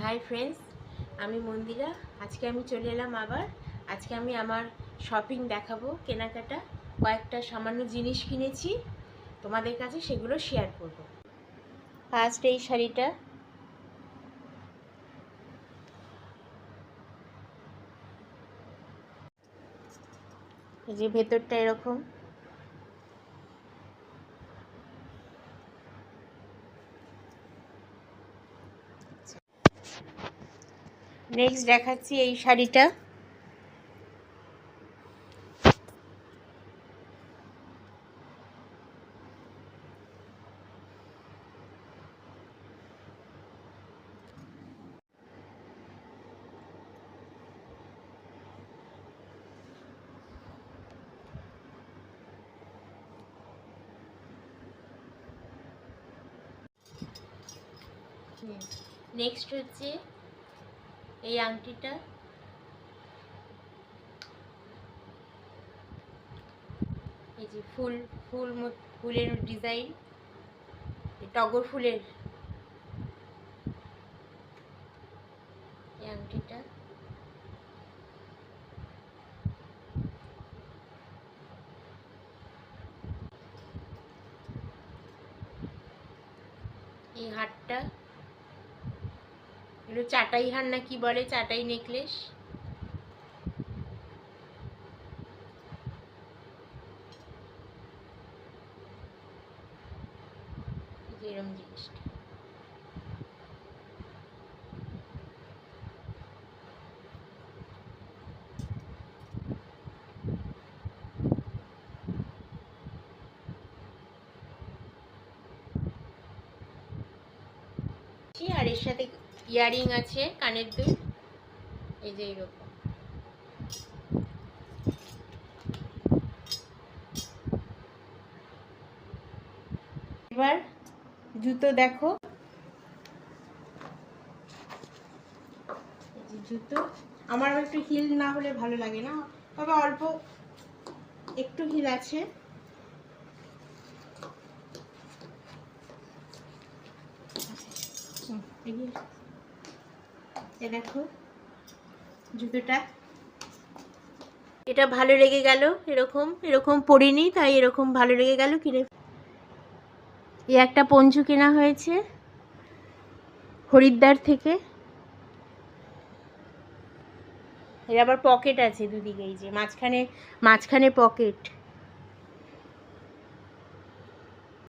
Hi friends, আমি মন্দিরা। আজকে আমি চলে এলাম আবার। আজকে আমি আমার শপিং দেখাবো, কেনাকাটা কয়েকটা সামান্য জিনিস কিনেছি, তোমাদের কাছে সেগুলো শেয়ার করব। ফার্স্ট এই শাড়িটা, এই যে ভেতরটা এরকম, নেক্সট দেখাচ্ছি এই শাড়িটা। নেক্সট হচ্ছে এই আংটিটা, এই যে ফুলের ডিজাইন, টগর ফুলের এই আংটিটা। এই হারটা, এগুলো চাটাই হার না কি বলে, চাটাই নেকলেস। এরকম জিনিসটা, আর এর সাথে ইয়ারিং আছে, কানের দুল, এই যে এইরকম। এবার জুতো দেখো, জুতো আমার একটু হিল না হলে ভালো লাগে না, তবে অল্প একটু হিল আছে। এ দেখো জুতোটা, এটা ভালো লেগে গেল, এরকম এরকম পরিনি তাই এরকম ভালো লেগে গেল কিনে। এই একটা পঞ্চু কেনা হয়েছে হরিদ্বার থেকে, এর আবার পকেট আছে দুদিকে, এই যে মাঝখানে পকেট।